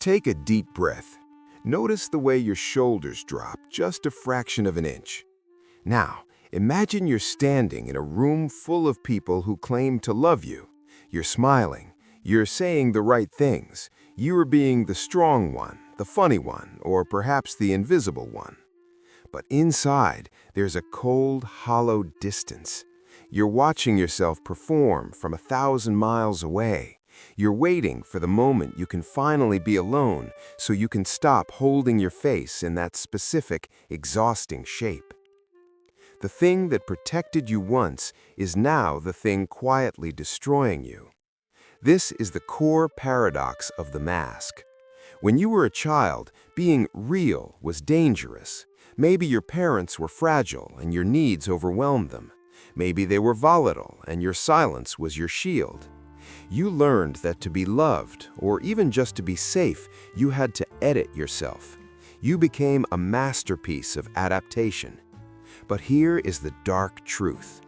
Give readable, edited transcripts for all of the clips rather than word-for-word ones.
Take a deep breath. Notice the way your shoulders drop just a fraction of an inch. Now, imagine you're standing in a room full of people who claim to love you. You're smiling. You're saying the right things. You are being the strong one, the funny one, or perhaps the invisible one. But inside, there's a cold, hollow distance. You're watching yourself perform from 1,000 miles away. You're waiting for the moment you can finally be alone so you can stop holding your face in that specific, exhausting shape. The thing that protected you once is now the thing quietly destroying you. This is the core paradox of the mask. When you were a child, being real was dangerous. Maybe your parents were fragile and your needs overwhelmed them. Maybe they were volatile and your silence was your shield. You learned that to be loved, or even just to be safe, you had to edit yourself. You became a masterpiece of adaptation. But here is the dark truth.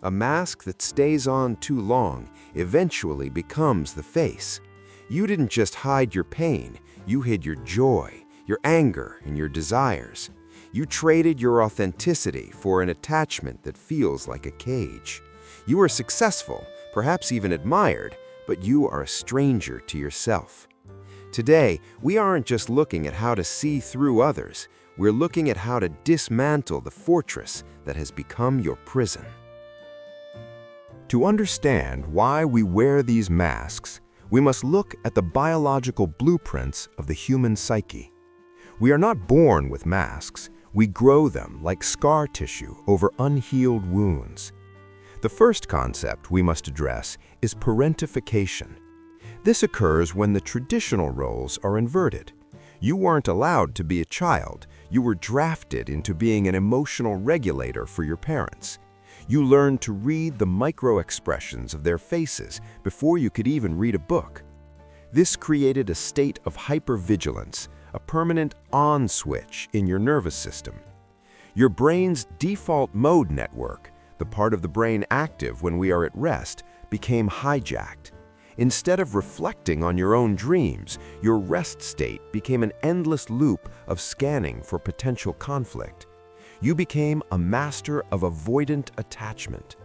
A mask that stays on too long eventually becomes the face. You didn't just hide your pain, you hid your joy, your anger, and your desires. You traded your authenticity for an attachment that feels like a cage. You are successful, perhaps even admired, but you are a stranger to yourself. Today, we aren't just looking at how to see through others, we're looking at how to dismantle the fortress that has become your prison. To understand why we wear these masks, we must look at the biological blueprints of the human psyche. We are not born with masks, we grow them like scar tissue over unhealed wounds. The first concept we must address is parentification. This occurs when the traditional roles are inverted. You weren't allowed to be a child, you were drafted into being an emotional regulator for your parents. You learned to read the micro-expressions of their faces before you could even read a book. This created a state of hypervigilance, a permanent on switch in your nervous system. Your brain's default mode network, the part of the brain active when we are at rest, became hijacked. Instead of reflecting on your own dreams, your rest state became an endless loop of scanning for potential conflict. You became a master of avoidant attachment.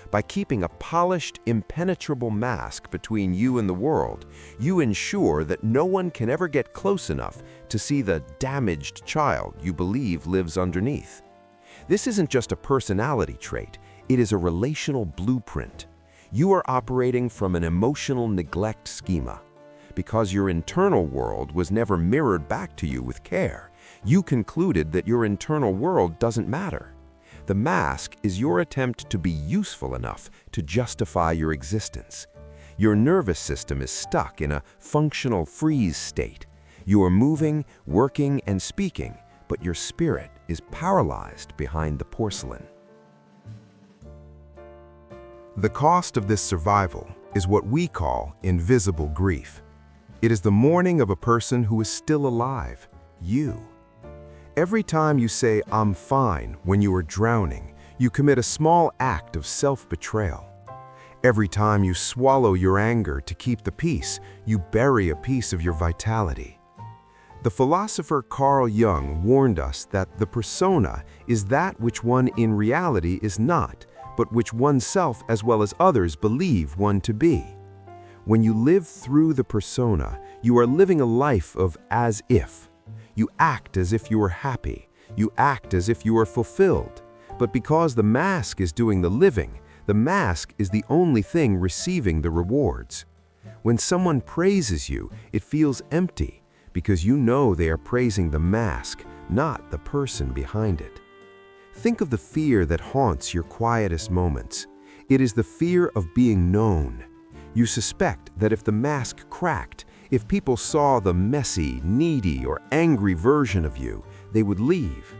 By keeping a polished, impenetrable mask between you and the world, you ensure that no one can ever get close enough to see the damaged child you believe lives underneath. This isn't just a personality trait, it is a relational blueprint. You are operating from an emotional neglect schema. Because your internal world was never mirrored back to you with care, you concluded that your internal world doesn't matter. The mask is your attempt to be useful enough to justify your existence. Your nervous system is stuck in a functional freeze state. You are moving, working, and speaking, but your spirit is paralyzed behind the porcelain. The cost of this survival is what we call invisible grief. It is the mourning of a person who is still alive, you. Every time you say, "I'm fine," when you are drowning, you commit a small act of self-betrayal. Every time you swallow your anger to keep the peace, you bury a piece of your vitality. The philosopher Carl Jung warned us that the persona is that which one in reality is not, but which oneself as well as others believe one to be. When you live through the persona, you are living a life of as if. You act as if you are happy. You act as if you are fulfilled. But because the mask is doing the living, the mask is the only thing receiving the rewards. When someone praises you, it feels empty because you know they are praising the mask, not the person behind it. Think of the fear that haunts your quietest moments. It is the fear of being known. You suspect that if the mask cracked, if people saw the messy, needy, or angry version of you, they would leave.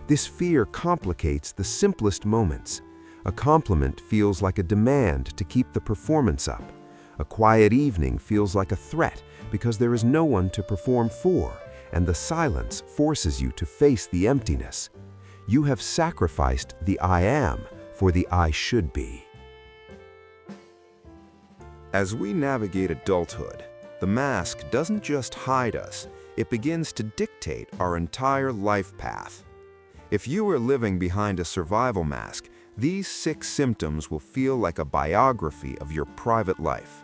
This fear complicates the simplest moments. A compliment feels like a demand to keep the performance up. A quiet evening feels like a threat because there is no one to perform for, and the silence forces you to face the emptiness. You have sacrificed the I am for the I should be. As we navigate adulthood, The mask doesn't just hide us, it begins to dictate our entire life path. If you are living behind a survival mask, these 6 symptoms will feel like a biography of your private life.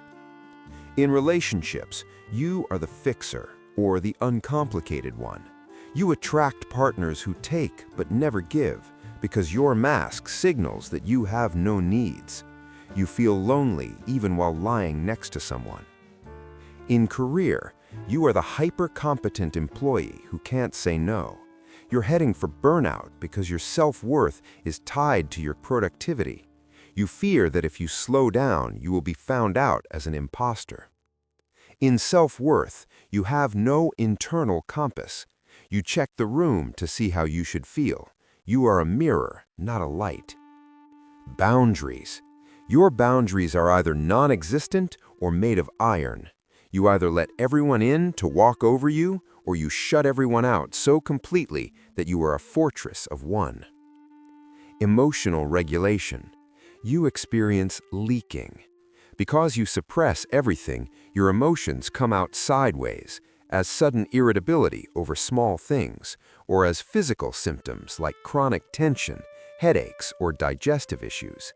In relationships, you are the fixer, or the uncomplicated one. You attract partners who take but never give, because your mask signals that you have no needs. You feel lonely even while lying next to someone. In career, you are the hyper-competent employee who can't say no. You're heading for burnout because your self-worth is tied to your productivity. You fear that if you slow down, you will be found out as an imposter. In self-worth, you have no internal compass. You check the room to see how you should feel. You are a mirror, not a light. Boundaries. Your boundaries are either non-existent or made of iron. You either let everyone in to walk over you, or you shut everyone out so completely that you are a fortress of one. Emotional regulation. You experience leaking. Because you suppress everything, your emotions come out sideways, as sudden irritability over small things, or as physical symptoms like chronic tension, headaches, or digestive issues.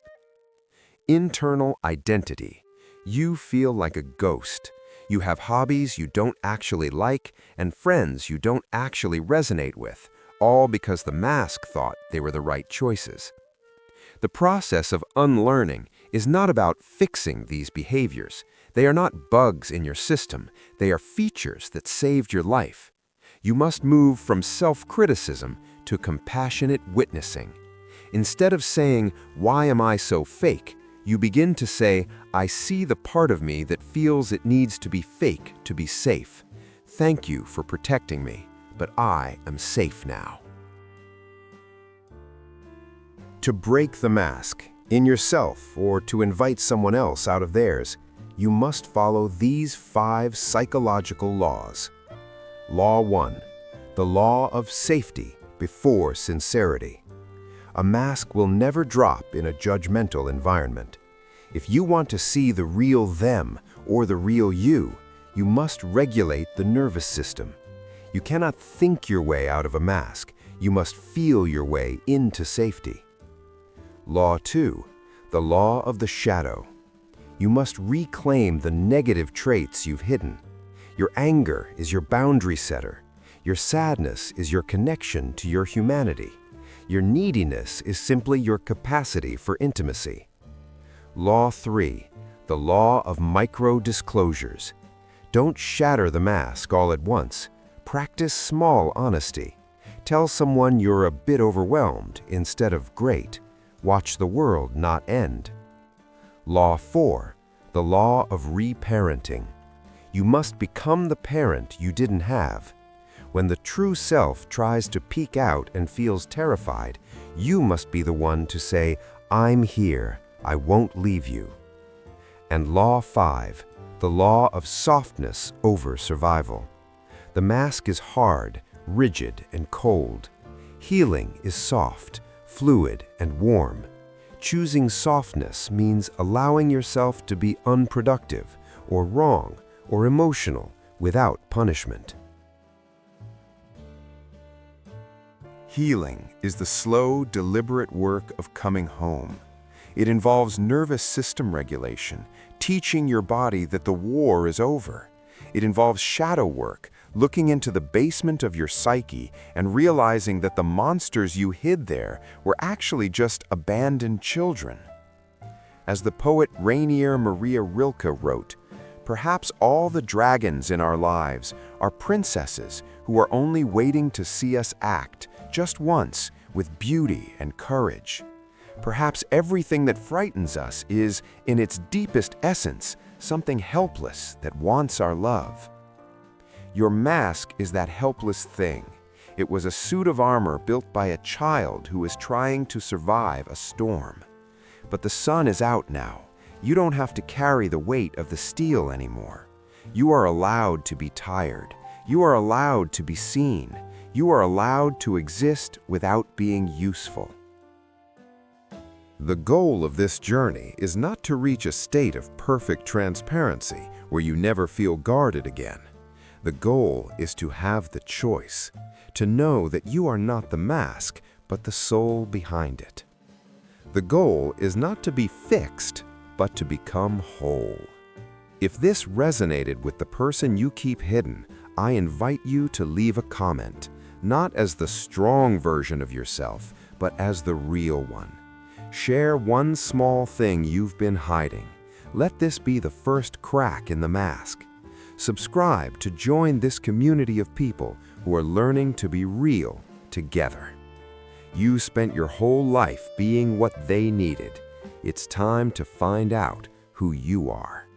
Internal identity. You feel like a ghost. You have hobbies you don't actually like and friends you don't actually resonate with, all because the mask thought they were the right choices. The process of unlearning is not about fixing these behaviors. They are not bugs in your system. They are features that saved your life. You must move from self-criticism to compassionate witnessing. Instead of saying, "Why am I so fake?" you begin to say, "I see the part of me that feels it needs to be fake to be safe. Thank you for protecting me, but I am safe now." To break the mask, in yourself or to invite someone else out of theirs, you must follow these 5 psychological laws. Law 1. The law of safety before sincerity. A mask will never drop in a judgmental environment. If you want to see the real them or the real you, you must regulate the nervous system. You cannot think your way out of a mask. You must feel your way into safety. Law 2. The law of the shadow. You must reclaim the negative traits you've hidden. Your anger is your boundary setter. Your sadness is your connection to your humanity. Your neediness is simply your capacity for intimacy. Law 3. The law of micro-disclosures. Don't shatter the mask all at once. Practice small honesty. Tell someone you're a bit overwhelmed instead of great. Watch the world not end. Law 4. The law of reparenting. You must become the parent you didn't have. When the true self tries to peek out and feels terrified, you must be the one to say, "I'm here, I won't leave you." And Law 5. The law of softness over survival. The mask is hard, rigid, and cold. Healing is soft, fluid, and warm. Choosing softness means allowing yourself to be unproductive, or wrong, or emotional without punishment. Healing is the slow, deliberate work of coming home. It involves nervous system regulation, teaching your body that the war is over. It involves shadow work, looking into the basement of your psyche and realizing that the monsters you hid there were actually just abandoned children. As the poet Rainier Maria Rilke wrote, "Perhaps all the dragons in our lives are princesses who are only waiting to see us act, just once, with beauty and courage. Perhaps everything that frightens us is, in its deepest essence, something helpless that wants our love." Your mask is that helpless thing. It was a suit of armor built by a child who is trying to survive a storm. But the sun is out now. You don't have to carry the weight of the steel anymore. You are allowed to be tired. You are allowed to be seen. You are allowed to exist without being useful. The goal of this journey is not to reach a state of perfect transparency where you never feel guarded again. The goal is to have the choice, to know that you are not the mask, but the soul behind it. The goal is not to be fixed, but to become whole. If this resonated with the person you keep hidden, I invite you to leave a comment, not as the strong version of yourself, but as the real one. Share one small thing you've been hiding. Let this be the first crack in the mask. Subscribe to join this community of people who are learning to be real together. You spent your whole life being what they needed. It's time to find out who you are.